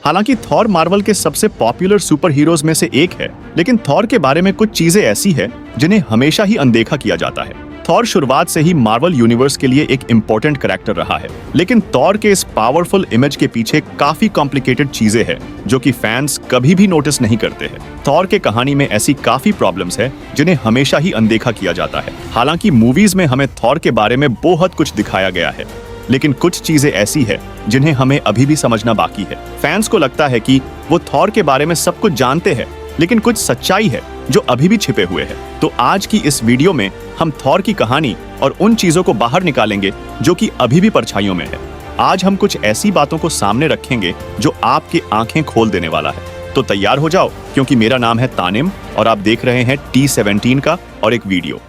हालांकि Thor Marvel के सबसे पॉपुलर सुपर हीरोज में से एक है, लेकिन थॉर के बारे में कुछ चीजें ऐसी है जिन्हें हमेशा ही अनदेखा किया जाता है। थॉर शुरुआत से ही मार्वल यूनिवर्स के लिए एक इम्पोर्टेंट कैरेक्टर रहा है, लेकिन थॉर के इस पावरफुल इमेज के पीछे काफी कॉम्प्लिकेटेड चीजें हैं जो कि फैंस कभी भी नोटिस नहीं करते हैं। थॉर के कहानी में ऐसी काफी प्रॉब्लम्स है जिन्हें हमेशा ही अनदेखा किया जाता है। हालांकि मूवीज में हमें थॉर के बारे में बहुत कुछ दिखाया गया है, लेकिन कुछ चीजें ऐसी है जिन्हें हमें अभी भी समझना बाकी है। फैंस को लगता है कि वो थॉर के बारे में सब कुछ जानते हैं, लेकिन कुछ सच्चाई है जो अभी भी छिपे हुए हैं। तो आज की इस वीडियो में हम थॉर की कहानी और उन चीजों को बाहर निकालेंगे जो कि अभी भी परछाइयों में है। आज हम कुछ ऐसी बातों को सामने रखेंगे जो आपकी आंखें खोल देने वाला है। तो तैयार हो जाओ, क्योंकि मेरा नाम है तानिम और आप देख रहे हैं T17 का और एक वीडियो।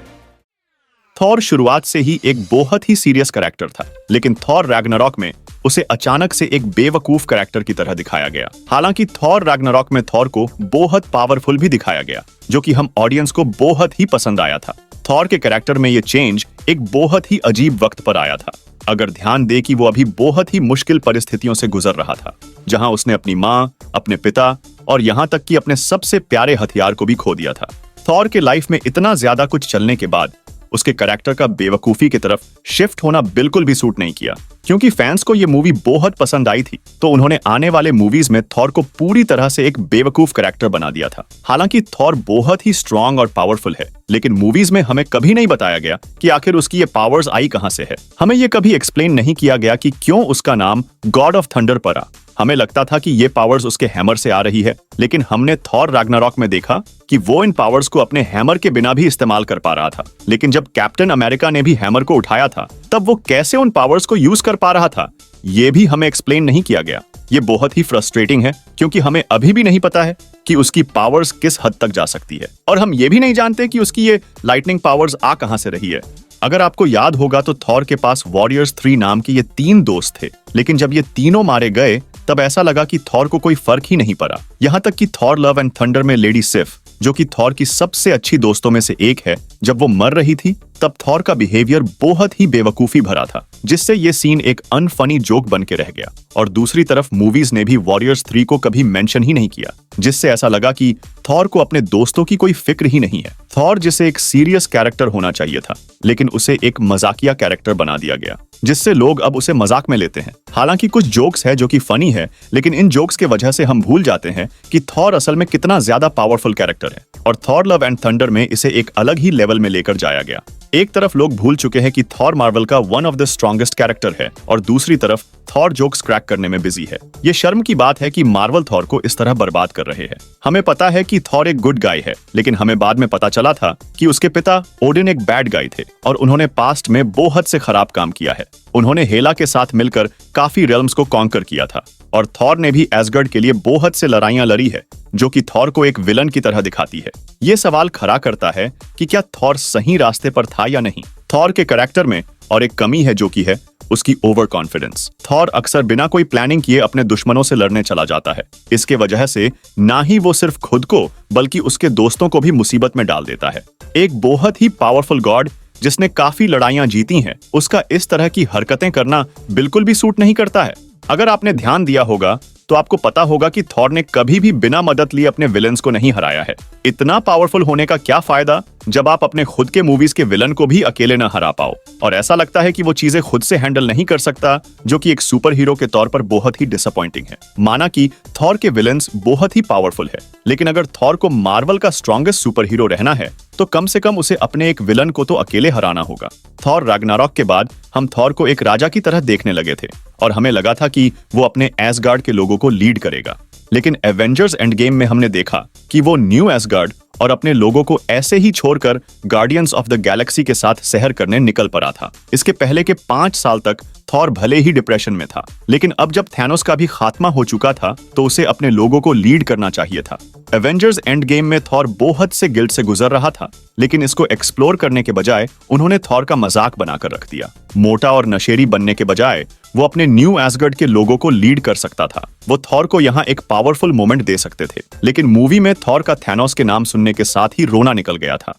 थॉर शुरुआत से ही एक बहुत ही सीरियस कैरेक्टर था, लेकिन थॉर रैग्नारॉक में उसे अचानक से एक बेवकूफ कैरेक्टर की तरह दिखाया गया। हालांकि थॉर रैग्नारॉक में थॉर को बहुत पावरफुल भी दिखाया गया, जो कि हम ऑडियंस को बहुत ही पसंद आया था। थॉर के कैरेक्टर में ये चेंज एक बहुत ही अजीब वक्त पर आया था। अगर ध्यान दे कि वो अभी बहुत ही मुश्किल परिस्थितियों से गुजर रहा था, जहां उसने अपनी माँ, अपने पिता और यहाँ तक कि अपने सबसे प्यारे हथियार को भी खो दिया था। थॉर के लाइफ में इतना ज्यादा कुछ चलने के बाद उसके कैरेक्टर का बेवकूफी की तरफ शिफ्ट होना बिल्कुल भी सूट नहीं किया। क्योंकि फैंस को ये मूवी बहुत पसंद आई थी, तो उन्होंने आने वाले मूवीज में थॉर को पूरी तरह से एक बेवकूफ कैरेक्टर बना दिया था। हालांकि थॉर बहुत ही स्ट्रॉन्ग और पावरफुल है, लेकिन मूवीज में हमें कभी नहीं बताया गया कि आखिर उसकी ये पावर्स आई कहां से है। हमें ये कभी एक्सप्लेन नहीं किया गया कि क्यों उसका नाम गॉड ऑफ थंडर पड़ा। हमें लगता था कि ये पावर्स उसके हैमर से आ रही है, लेकिन हमने थॉर रैग्नारॉक में देखा कि वो इन पावर्स को अपने हैमर के बिना भी इस्तेमाल कर पा रहा था। लेकिन जब कैप्टन अमेरिका ने भी हैमर को उठाया था, तब वो कैसे उन पावर्स को यूज कर पा रहा था, ये भी हमें एक्सप्लेन नहीं किया गया। ये बहुत ही फ्रस्ट्रेटिंग है, क्योंकि हमें अभी भी नहीं पता है कि उसकी पावर्स किस हद तक जा सकती है, और हम ये भी नहीं जानते कि उसकी ये लाइटनिंग पावर्स आ कहां से रही है। अगर आपको याद होगा तो थॉर के पास वॉरियर्स 3 नाम के ये 3 दोस्त थे, लेकिन जब ये तीनों मारे गए तब ऐसा लगा कि थॉर को कोई फर्क ही नहीं पड़ा। यहाँ तक कि थॉर लव एंड थंडर में लेडी सिफ, जो कि थॉर की सबसे अच्छी दोस्तों में से एक है, जब वो मर रही थी तब थॉर का बिहेवियर बहुत ही बेवकूफी भरा था, जिससे ये सीन एक अनफनी जोक बन के रह गया। और दूसरी तरफ मूवीज ने भी वॉरियर्स 3 को कभी मेंशन ही नहीं किया, जिससे ऐसा लगा कि थॉर को अपने दोस्तों की कोई फिक्र ही नहीं है। थॉर जिसे एक सीरियस कैरेक्टर होना चाहिए था, लेकिन उसे एक मजाकिया कैरेक्टर बना दिया गया, जिससे लोग अब उसे मजाक में लेते हैं। हालांकि कुछ जोक्स है जो कि फनी है, लेकिन इन जोक्स के वजह से हम भूल जाते हैं कि थॉर असल में कितना ज्यादा पावरफुल कैरेक्टर है। और थॉर लव एंड थंडर में इसे एक अलग ही लेवल में लेकर जाया गया। एक तरफ लोग भूल चुके हैं कि थॉर मार्वल का one of the strongest character है, और दूसरी तरफ थॉर जोक्स क्रैक करने में बिजी है। ये शर्म की बात है कि मार्वल थॉर को इस तरह बर्बाद कर रहे हैं। हमें पता है कि थॉर एक गुड गाय है, लेकिन हमें बाद में पता चला था कि उसके पिता ओडिन एक बैड गाय थे, और उन्होंने पास्ट में बहुत से खराब काम किया है। उन्होंने हेला के साथ मिलकर काफी रेल्म्स को कॉन्कर किया था, और थॉर ने भी एसगर्ड के लिए बहुत से लड़ाइयां लड़ी है, जो कि थॉर को एक विलन की तरह दिखाती है। ये सवाल खड़ा करता है कि क्या थॉर सही रास्ते पर था या नहीं। थॉर के कैरेक्टर में और एक कमी है, जो कि है उसकी ओवर कॉन्फिडेंस। थॉर अक्सर बिना कोई प्लानिंग किए अपने दुश्मनों से लड़ने चला जाता है। इसके वजह से ना ही वो सिर्फ खुद को बल्कि उसके दोस्तों को भी मुसीबत में डाल देता है। एक बहुत ही पावरफुल गॉड जिसने काफी लड़ाइयां जीती हैं, उसका इस तरह की हरकतें करना बिल्कुल भी सूट नहीं करता है। अगर आपने ध्यान दिया होगा तो आपको पता होगा कि थॉर ने कभी भी बिना मदद लिए अपने विलन्स को नहीं हराया है। इतना पावरफुल होने का क्या फायदा जब आप अपने खुद के मूवीज के विलन को भी अकेले न हरा पाओ। और ऐसा लगता है कि वो चीजें खुद से हैंडल नहीं कर सकता, जो कि एक सुपर हीरो के तौर पर बहुत ही डिसअपॉइंटिंग है। माना कि थॉर के विलन्स बहुत ही पावरफुल है, लेकिन अगर थॉर को मार्वल का स्ट्रॉन्गेस्ट सुपर हीरो रहना है तो कम से कम उसे अपने एक विलन को तो अकेले हराना होगा। थॉर रैग्नारॉक के बाद हम थॉर को एक राजा की तरह देखने लगे थे, और हमें लगा था कि वो अपने एसगार्ड के लोगों को लीड करेगा। लेकिन एवेंजर्स एंड गेम में हमने देखा कि वो न्यू एसगार्ड और अपने लोगों को ऐसे ही छोड़कर गार्डियंस ऑफ द गैलेक्सी के साथ सहर करने निकल पड़ा था। इसके पहले के 5 साल तक थॉर भले ही डिप्रेशन में था, लेकिन अब जब थैनोस का भी खात्मा हो चुका था तो उसे अपने लोगों को लीड करना चाहिए था। एवेंजर्स एंड गेम में थॉर बहुत से गिल्ट से गुजर रहा था, लेकिन इसको एक्सप्लोर करने के बजाय उन्होंने थॉर का मजाक बनाकर रख दिया। मोटा और नशेड़ी बनने के बजाय वो अपने न्यू एसगर्ड के लोगों को लीड कर सकता था। वो थॉर को यहाँ एक पावरफुल मोमेंट दे सकते थे, लेकिन मूवी में थॉर का थैनोस के नाम सुनने के साथ ही रोना निकल गया था।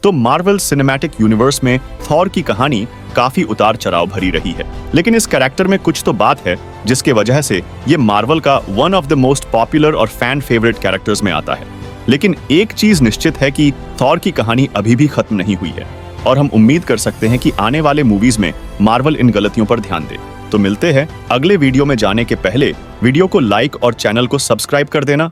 तो मार्वल सिनेमैटिक यूनिवर्स में थॉर की कहानी काफी उतार चढ़ाव भरी रही है, लेकिन इस कैरेक्टर में कुछ तो बात है जिसके वजह से ये मार्वल का one of the most popular और फैन फेवरेट कैरेक्टर्स में आता है। लेकिन एक चीज निश्चित है कि थॉर की कहानी अभी भी खत्म नहीं हुई है और हम उम्मीद कर सकते हैं कि आने वाले मूवीज में मार्वल इन गलतियों पर ध्यान दे। तो मिलते हैं अगले वीडियो में। जाने के पहले वीडियो को लाइक और चैनल को सब्सक्राइब कर देना।